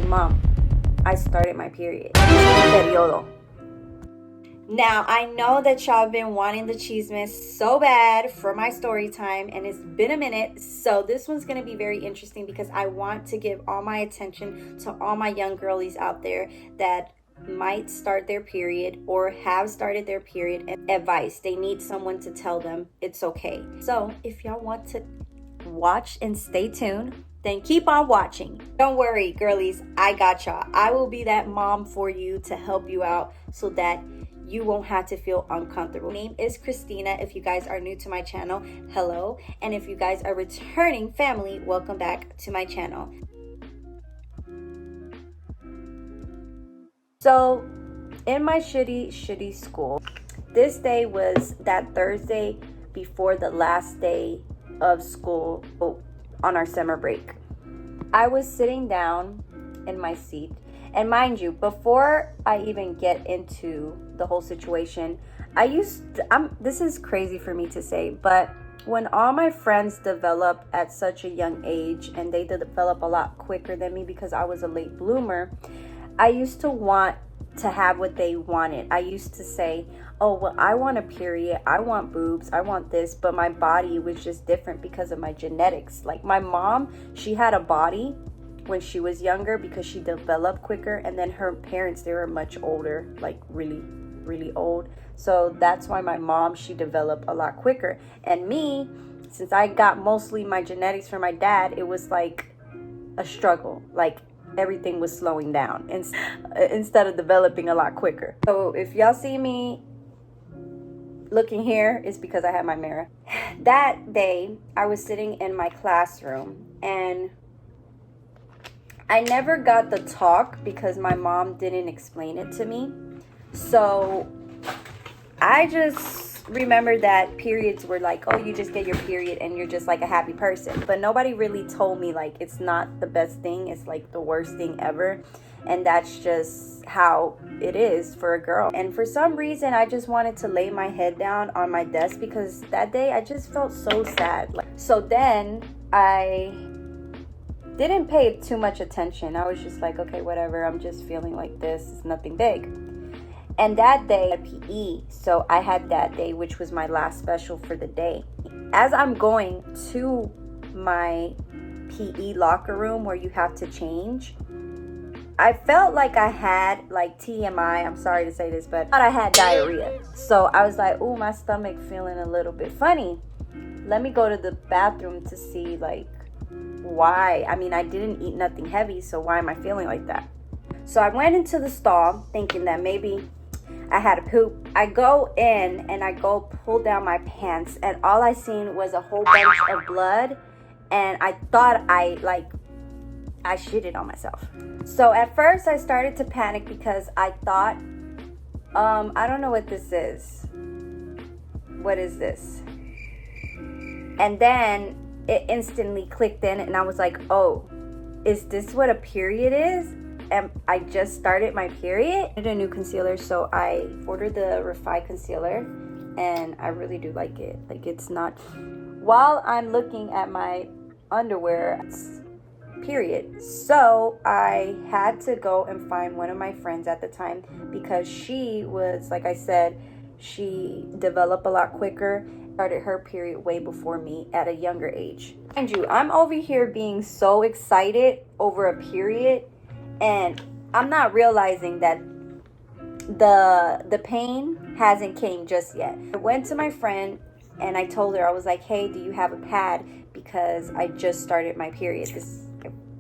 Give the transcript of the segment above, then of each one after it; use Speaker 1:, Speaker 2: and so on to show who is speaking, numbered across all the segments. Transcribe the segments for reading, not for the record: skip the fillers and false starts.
Speaker 1: Mom, I started my period. Periodo. Now, I know that y'all have been wanting the chismes so bad for my story time, and it's been a minute, so this one's going to be very interesting because I want to give all my attention to all my young girlies out there that might start their period or have started their period, and advice. They need someone to tell them it's okay. So, if y'all want to watch and stay tuned, then keep on watching. Don't worry, girlies, I got y'all. I will be that mom for you to help you out so that you won't have to feel uncomfortable. My name is Christina. If you guys are new to my channel, hello. And if you guys are returning family, welcome back to my channel. So, in my shitty school, this day was that Thursday before the last day of school on our summer break. I was sitting down in my seat, and mind you, before I even get into the whole situation, this is crazy for me to say, but when all my friends develop at such a young age, and they develop a lot quicker than me because I was a late bloomer, I used to want to have what they wanted. I used to say, oh, well, I want a period, I want boobs, I want this, but my body was just different because of my genetics. Like my mom, she had a body when she was younger because she developed quicker, and then her parents, they were much older, like really old. So that's why my mom, she developed a lot quicker. And me, since I got mostly my genetics from my dad, it was like a struggle. Like everything was slowing down instead of developing a lot quicker. So if y'all see me looking here, it's because I had my mirror. That day, I was sitting in my classroom, and I never got the talk because my mom didn't explain it to me. So I just remember that periods were like, oh, you just get your period and you're just like a happy person. But nobody really told me like it's not the best thing. It's like the worst thing ever. And that's just how it is for a girl. And for some reason, I just wanted to lay my head down on my desk because that day I just felt so sad. So then I didn't pay too much attention. I was just like, okay, whatever. I'm just feeling like this. It's nothing big. And that day, I had PE. So I had that day, which was my last special for the day. As I'm going to my PE locker room where you have to change, I felt like I had like TMI. I'm sorry to say this, but I thought I had diarrhea. So I was like, ooh, my stomach feeling a little bit funny. Let me go to the bathroom to see like why. I mean, I didn't eat nothing heavy, so why am I feeling like that? So I went into the stall thinking that maybe I had a poop. I go in and I go pull down my pants, and all I seen was a whole bunch of blood, and I thought I shitted on myself. So at first I started to panic because I thought, I don't know what this is. What is this? And then it instantly clicked in, and I was like, oh, is this what a period is? And I just started my period. I did a new concealer, so I ordered the Refi concealer, and I really do like it. Like, it's not, while I'm looking at my underwear, it's period. So I had to go and find one of my friends at the time because she was, like I said, she developed a lot quicker, started her period way before me at a younger age. Mind you, I'm over here being so excited over a period, and I'm not realizing that the pain hasn't came just yet. I went to my friend and I told her, I was like, hey, do you have a pad? Because I just started my period. This is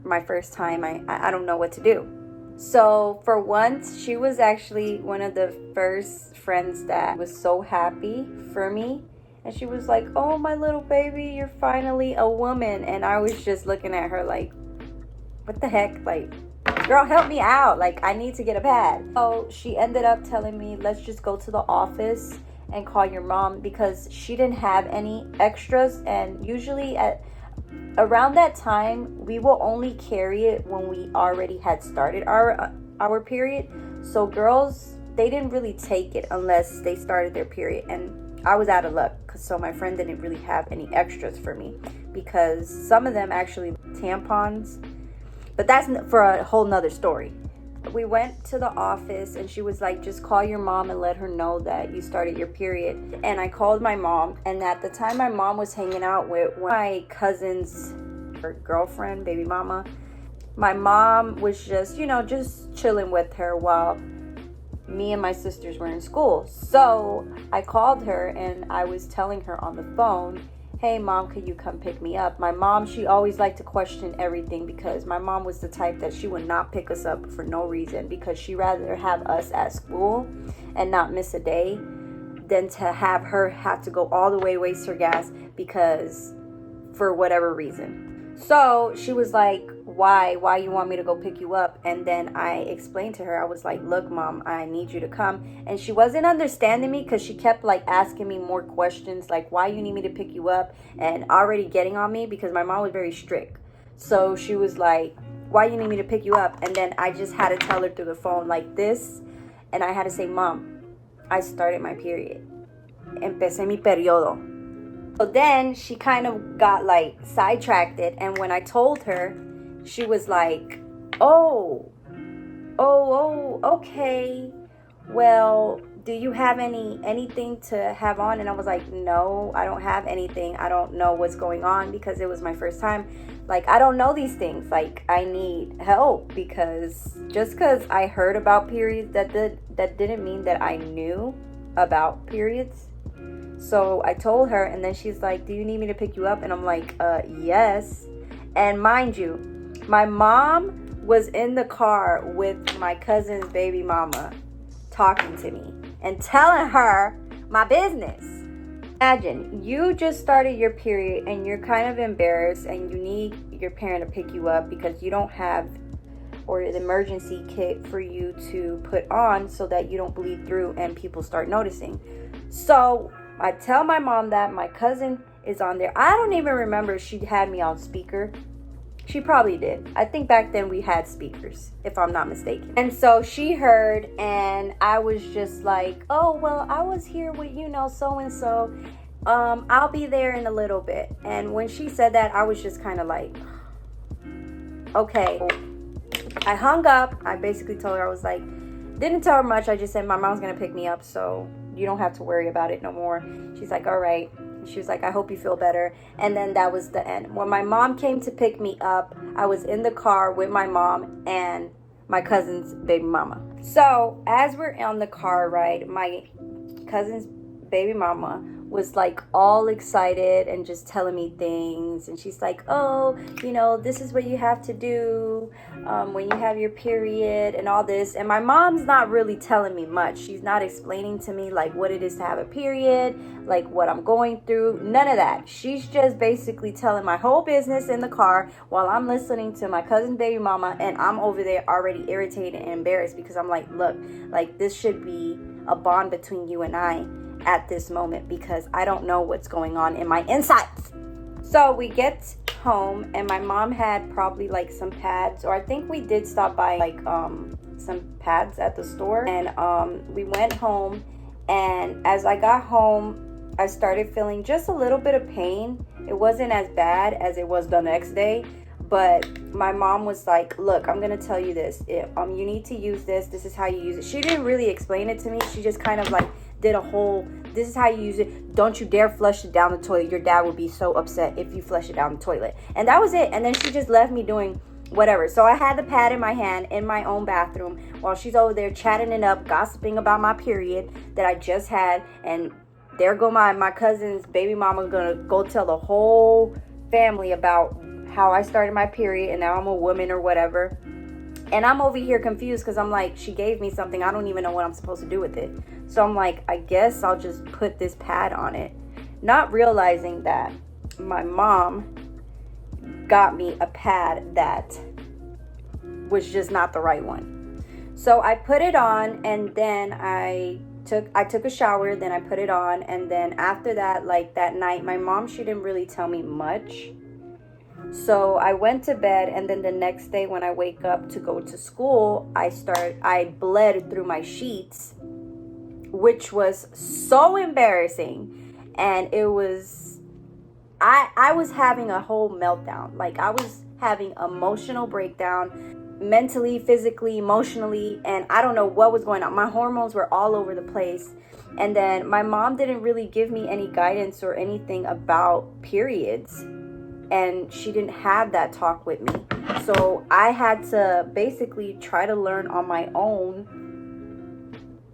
Speaker 1: my first time. I don't know what to do. So for once, she was actually one of the first friends that was so happy for me. And she was like, oh, my little baby, you're finally a woman. And I was just looking at her like, what the heck? Like, girl, help me out. Like, I need to get a pad. So she ended up telling me, let's just go to the office and call your mom, because she didn't have any extras. And usually around that time, we will only carry it when we already had started our period. So girls, they didn't really take it unless they started their period. And I was out of luck, so my friend didn't really have any extras for me, because some of them actually tampons, But that's for a whole nother story. We went to the office and she was like, just call your mom and let her know that you started your period. And I called my mom, and at the time my mom was hanging out with one of my cousin's, her girlfriend, baby mama. My mom was just, just chilling with her while me and my sisters were in school. So I called her and I was telling her on the phone, hey mom, could you come pick me up? My mom, she always liked to question everything, because my mom was the type that she would not pick us up for no reason, because she rather have us at school and not miss a day than to have her have to go all the way waste her gas because for whatever reason. So she was like, why you want me to go pick you up? And then I explained to her, I was like, look mom, I need you to come. And she wasn't understanding me, because she kept like asking me more questions, like why you need me to pick you up, and already getting on me because my mom was very strict. So she was like, why you need me to pick you up? And then I just had to tell her through the phone like this, and I had to say, mom, I started my period. Empecé mi periodo. So then she kind of got like sidetracked, and when I told her, she was like, oh, okay. Well, do you have anything to have on? And I was like, no, I don't have anything. I don't know what's going on, because it was my first time. Like, I don't know these things. Like, I need help, because just because I heard about periods, that didn't mean that I knew about periods. So I told her, and then she's like, do you need me to pick you up? And I'm like, yes. And mind you, my mom was in the car with my cousin's baby mama talking to me and telling her my business. Imagine, you just started your period and you're kind of embarrassed and you need your parent to pick you up because you don't have or the emergency kit for you to put on so that you don't bleed through and people start noticing. So I tell my mom that my cousin is on there. I don't even remember if she had me on speaker. She probably did. I think back then we had speakers, if I'm not mistaken. And so she heard, and I was just like, oh, well, I was here with, so-and-so. I'll be there in a little bit. And when she said that, I was just kind of like, okay. I hung up. I basically told her, I was like, didn't tell her much. I just said my mom's going to pick me up, so you don't have to worry about it no more. She's like, all right. She was like, I hope you feel better. And then that was the end. When my mom came to pick me up, I was in the car with my mom and my cousin's baby mama. So as we're on the car ride, my cousin's baby mama was like all excited and just telling me things. And she's like, oh, this is what you have to do when you have your period and all this. And my mom's not really telling me much. She's not explaining to me like what it is to have a period, like what I'm going through. None of that. She's just basically telling my whole business in the car while I'm listening to my cousin's baby mama. And I'm over there already irritated and embarrassed because I'm like, look, like this should be a bond between you and I at this moment, because I don't know what's going on in my insides. So we get home and my mom had probably like some pads, or I think we did stop by like some pads at the store, and we went home. And as I got home, I started feeling just a little bit of pain. It wasn't as bad as it was the next day, but my mom was like, look, I'm gonna tell you this, you need to use this is how you use it. She didn't really explain it to me. She just kind of like did a whole, this is how you use it, don't you dare flush it down the toilet, your dad would be so upset if you flush it down the toilet. And that was it. And then she just left me doing whatever. So I had the pad in my hand in my own bathroom while she's over there chatting it up, gossiping about my period that I just had. And there go my cousin's baby mama gonna go tell the whole family about how I started my period and now I'm a woman or whatever. And I'm over here confused because I'm like, she gave me something. I don't even know what I'm supposed to do with it. So I'm like, I guess I'll just put this pad on it. Not realizing that my mom got me a pad that was just not the right one. So I put it on, and then I took a shower, then I put it on. And then after that, like that night, my mom, she didn't really tell me much. So I went to bed, and then the next day when I wake up to go to school, I bled through my sheets, which was so embarrassing. And it was, I was having a whole meltdown. Like I was having emotional breakdown, mentally, physically, emotionally, and I don't know what was going on. My hormones were all over the place. And then my mom didn't really give me any guidance or anything about periods, and she didn't have that talk with me. So I had to basically try to learn on my own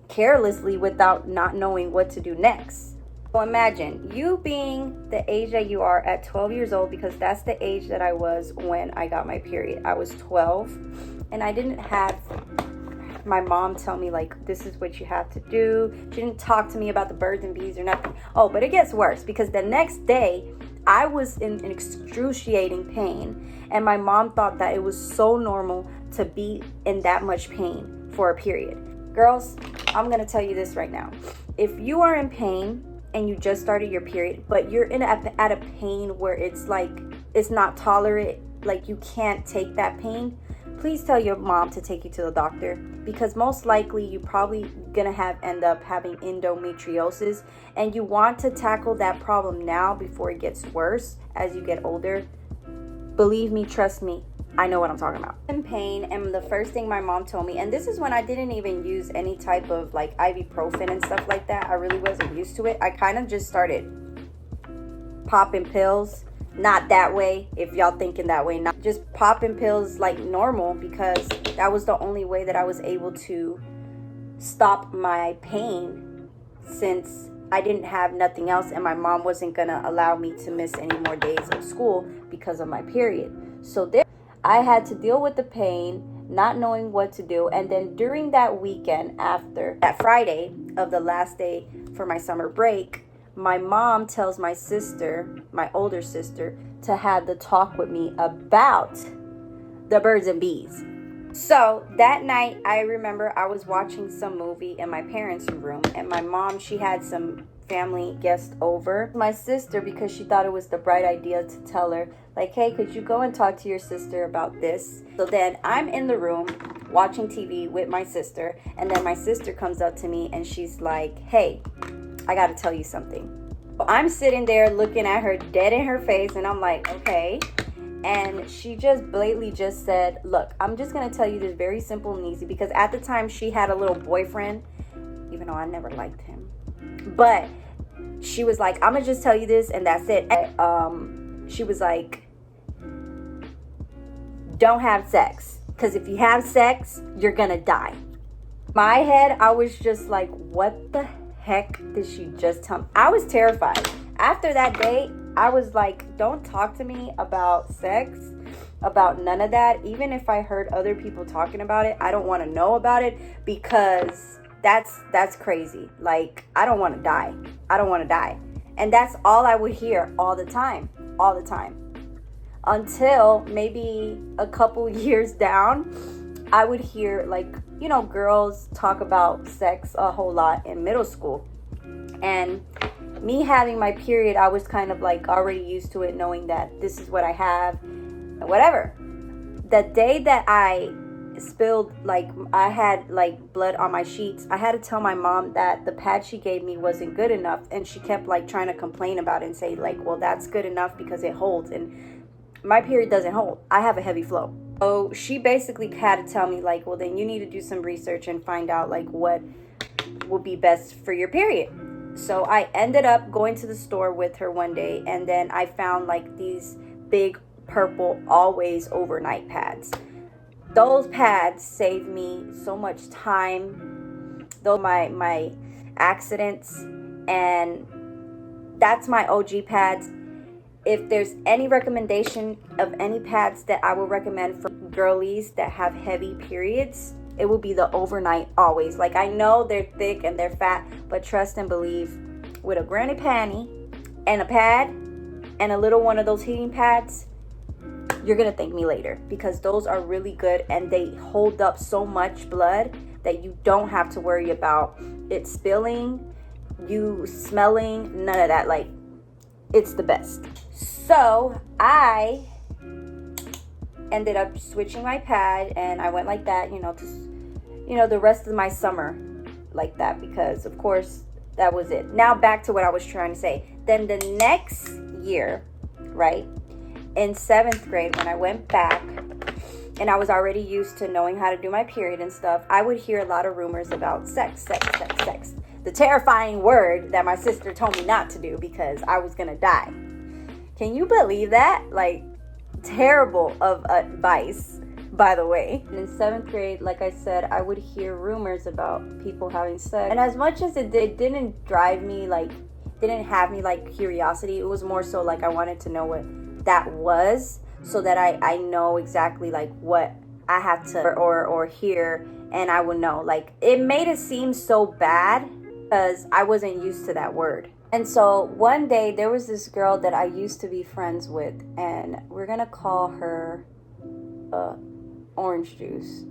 Speaker 1: carelessly without not knowing what to do next. So imagine you being the age that you are at 12 years old, because that's the age that I was when I got my period. I was 12, and I didn't have my mom tell me like, this is what you have to do. She didn't talk to me about the birds and bees or nothing. Oh, but it gets worse, because the next day I was in excruciating pain, and my mom thought that it was so normal to be in that much pain for a period. Girls, I'm gonna tell you this right now. If you are in pain and you just started your period, but you're at a pain where it's like, it's not tolerant, like you can't take that pain, please tell your mom to take you to the doctor, because most likely you probably gonna end up having endometriosis, and you want to tackle that problem now before it gets worse as you get older. Believe me, trust me, I know what I'm talking about. In pain, and the first thing my mom told me, and this is when I didn't even use any type of like ibuprofen and stuff like that. I really wasn't used to it. I kind of just started popping pills. Not that way, if y'all thinking that way, not just popping pills like normal, because that was the only way that I was able to stop my pain, since I didn't have nothing else, and my mom wasn't gonna allow me to miss any more days of school because of my period. So there, I had to deal with the pain, not knowing what to do. And then during that weekend, after that Friday of the last day for my summer break, my mom tells my sister, my older sister, to have the talk with me about the birds and bees. So that night, I remember I was watching some movie in my parents' room, and my mom, she had some family guests over. My sister, because she thought it was the bright idea to tell her, like, hey, could you go and talk to your sister about this? So then I'm in the room watching TV with my sister, and then my sister comes up to me and she's like, hey, I gotta tell you something. I'm sitting there looking at her dead in her face, and I'm like, okay. And she just blatantly just said, look, I'm just gonna tell you this very simple and easy, because at the time she had a little boyfriend, even though I never liked him. But she was like, I'm gonna just tell you this and that's it. She was like, don't have sex, because if you have sex, you're gonna die. My head, I was just like, what the heck did she just tell me? I was terrified. After that day, I was like, don't talk to me about sex, about none of that. Even if I heard other people talking about it, I don't want to know about it, because that's crazy. Like, I don't want to die. I don't want to die. And that's all I would hear all the time. Until maybe a couple years down, I would hear, like, you know, girls talk about sex a whole lot in middle school. And me having my period, I was kind of like already used to it, knowing that this is what I have, whatever. The day that I spilled, like, I had like blood on my sheets, I had to tell my mom that the pad she gave me wasn't good enough, and she kept like trying to complain about it and say like, well, that's good enough because it holds, and my period doesn't hold. I have a heavy flow. So she basically had to tell me like, well, then you need to do some research and find out like what would be best for your period. So I ended up going to the store with her one day, and then I found like these big purple always overnight pads. Those pads saved me so much time, though my accidents, and that's my OG pads. If there's any recommendation of any pads that I would recommend for girlies that have heavy periods, it will be the overnight always. Like, I know they're thick and they're fat, but trust and believe, with a granny panty and a pad and a little one of those heating pads, you're gonna thank me later, because those are really good and they hold up so much blood that you don't have to worry about it spilling, you smelling, none of that. Like, it's the best. So I ended up switching my pad, and I went like that, the rest of my summer like that, because of course that was it. Now back to what I was trying to say. Then the next year, right, in 7th grade, when I went back and I was already used to knowing how to do my period and stuff, I would hear a lot of rumors about sex. The terrifying word that my sister told me not to do because I was gonna die. Can you believe that? Like, terrible of advice, by the way. And in 7th grade, like I said, I would hear rumors about people having sex. And as much as it didn't drive me, like, didn't have me like curiosity, it was more so like I wanted to know what that was, so that I know exactly like what I have to or hear, and I would know. Like, it made it seem so bad because I wasn't used to that word. And so one day there was this girl that I used to be friends with, and we're gonna call her Orange Juice.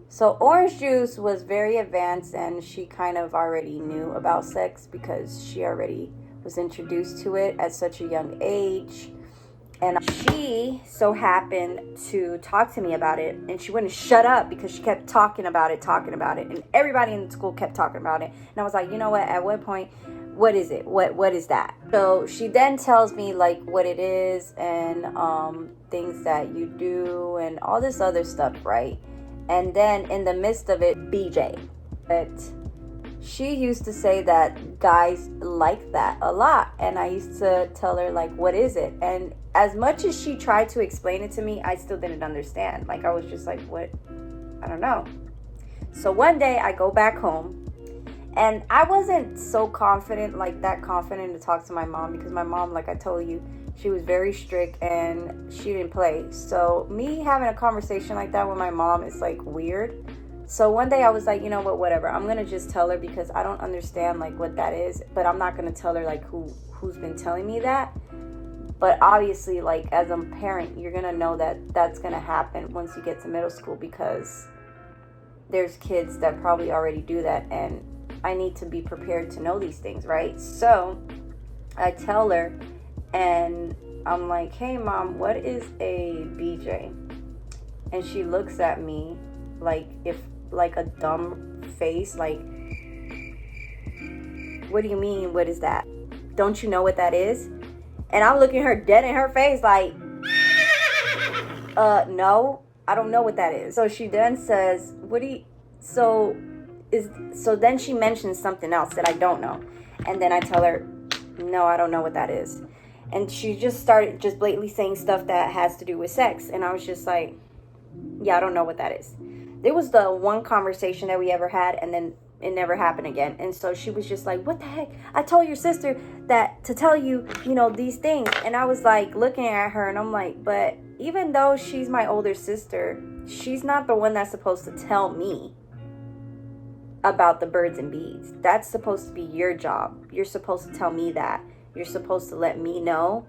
Speaker 1: So Orange Juice was very advanced, and she kind of already knew about sex because she already was introduced to it at such a young age. And she so happened to talk to me about it, and she wouldn't shut up because she kept talking about it, and everybody in the school kept talking about it. And I was like, you know what, at what point, what is it? What is that? So she then tells me like what it is, and things that you do and all this other stuff, right? And then in the midst of it, BJ. But she used to say that guys like that a lot, and I used to tell her like, what is it? And as much as she tried to explain it to me, I still didn't understand. Like, I was just like, what? I don't know. So one day I go back home, and I wasn't so confident, like that confident to talk to my mom, because my mom, like I told you, she was very strict and she didn't play. So me having a conversation like that with my mom is like weird. So one day I was like, you know what, whatever. I'm going to just tell her because I don't understand like what that is, but I'm not going to tell her like who's been telling me that. But obviously, like, as a parent, you're going to know that that's going to happen once you get to middle school, because there's kids that probably already do that, and I need to be prepared to know these things, right? So I tell her, and I'm like, hey, Mom, what is a BJ? And she looks at me like a dumb face, like, what do you mean, what is that? Don't you know what that is? And I'm looking her dead in her face like, no, I don't know what that is. So she then says, so then she mentions something else that I don't know. And then I tell her, no, I don't know what that is. And she just started just blatantly saying stuff that has to do with sex. And I was just like, yeah, I don't know what that is. There was the one conversation that we ever had, and then it never happened again. And so she was just like, what the heck? I told your sister that to tell you, these things. And I was like looking at her, and I'm like, but even though she's my older sister, she's not the one that's supposed to tell me about the birds and bees. That's supposed to be your job. You're supposed to tell me that. You're supposed to let me know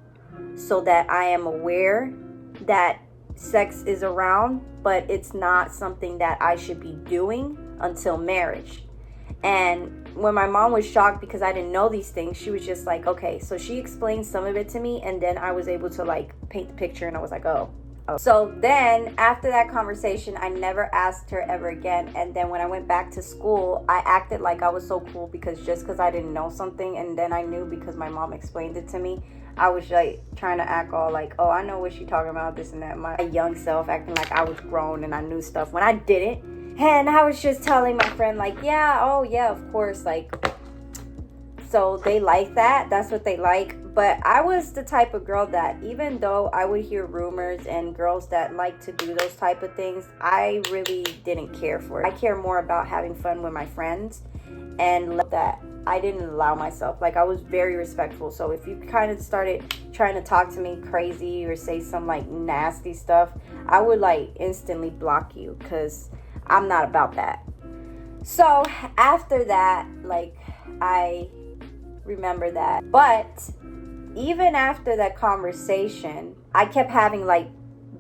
Speaker 1: so that I am aware that sex is around, but it's not something that I should be doing until marriage. And when my mom was shocked because I didn't know these things, she was just like, okay. So she explained some of it to me, and then I was able to like paint the picture, and I was like, oh. So then after that conversation, I never asked her ever again. And then when I went back to school, I acted like I was so cool because I didn't know something, and then I knew because my mom explained it to me. I was like trying to act all like, oh, I know what she's talking about, this and that. My young self acting like I was grown and I knew stuff when I didn't. And I was just telling my friend like, yeah, oh yeah, of course. Like, so they like that. That's what they like. But I was the type of girl that even though I would hear rumors and girls that like to do those type of things, I really didn't care for it. I care more about having fun with my friends, and that I didn't allow myself. Like, I was very respectful. So if you kind of started trying to talk to me crazy or say some like nasty stuff, I would like instantly block you, because I'm not about that. So after that, like, I remember that. But even after that conversation, I kept having like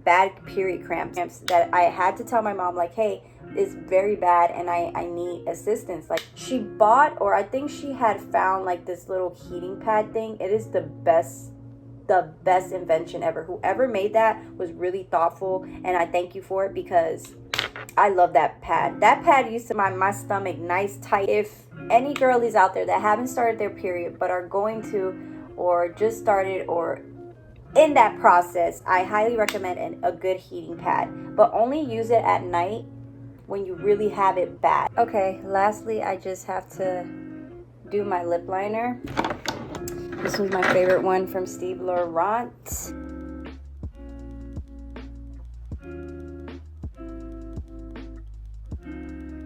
Speaker 1: bad period cramps that I had to tell my mom like, hey, it's very bad and I need assistance. Like, she bought, or I think she had found like this little heating pad thing. It is the best invention ever. Whoever made that was really thoughtful, and I thank you for it, because I love that pad. That pad used to make my stomach nice tight. If any girlies out there that haven't started their period but are going to, or just started, or in that process, I highly recommend a good heating pad, but only use it at night when you really have it bad. Okay, lastly, I just have to do my lip liner. This was my favorite one from Steve Laurent.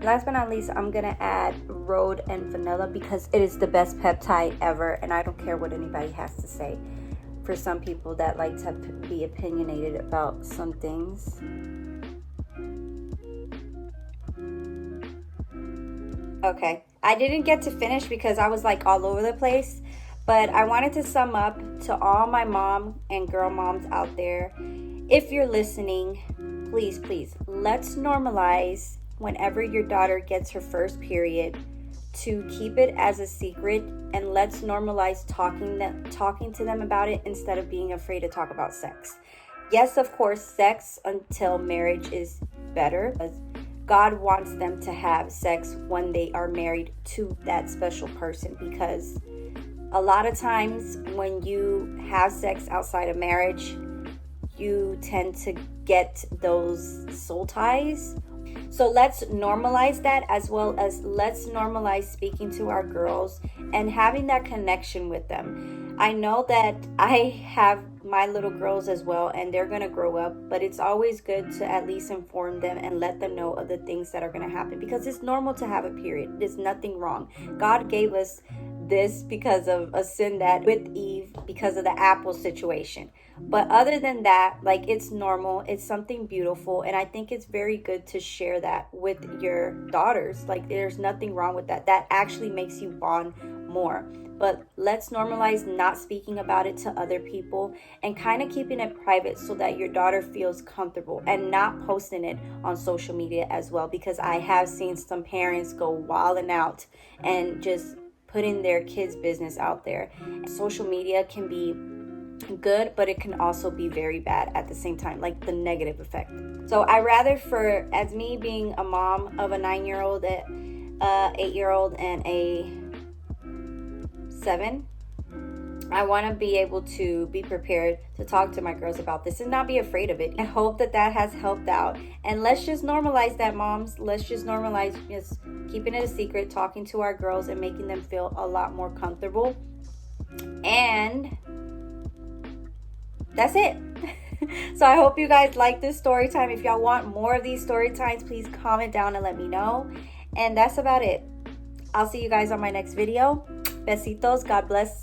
Speaker 1: Last but not least, I'm gonna add Rhode and Vanilla because it is the best peptide ever, and I don't care what anybody has to say. For some people that like to be opinionated about some things. Okay, I didn't get to finish because I was like all over the place, but I wanted to sum up to all my mom and girl moms out there. If you're listening, please, please, let's normalize whenever your daughter gets her first period to keep it as a secret, and let's normalize talking to them about it instead of being afraid to talk about sex. Yes, of course, sex until marriage is better, because God wants them to have sex when they are married to that special person, because a lot of times when you have sex outside of marriage, you tend to get those soul ties. So let's normalize that, as well as let's normalize speaking to our girls and having that connection with them. I know that I have my little girls as well, and they're going to grow up, but it's always good to at least inform them and let them know of the things that are going to happen, because it's normal to have a period. There's nothing wrong. God gave us this because of a sin that with Eve, because of the apple situation. But other than that, like, it's normal, it's something beautiful, and I think it's very good to share that with your daughters. Like, there's nothing wrong with that. That actually makes you bond more. But let's normalize not speaking about it to other people and kind of keeping it private so that your daughter feels comfortable, and not posting it on social media as well, because I have seen some parents go wilding out and just putting their kids' business out there. Social media can be good, but it can also be very bad at the same time, like the negative effect. So I rather, for as me being a mom of a 9-year-old, a 8-year-old, and a 7, I want to be able to be prepared to talk to my girls about this and not be afraid of it. I hope that that has helped out. And let's just normalize that, moms. Let's just normalize just keeping it a secret, talking to our girls, and making them feel a lot more comfortable. And that's it. So I hope you guys like this story time. If y'all want more of these story times, please comment down and let me know. And that's about it. I'll see you guys on my next video. Besitos. God bless.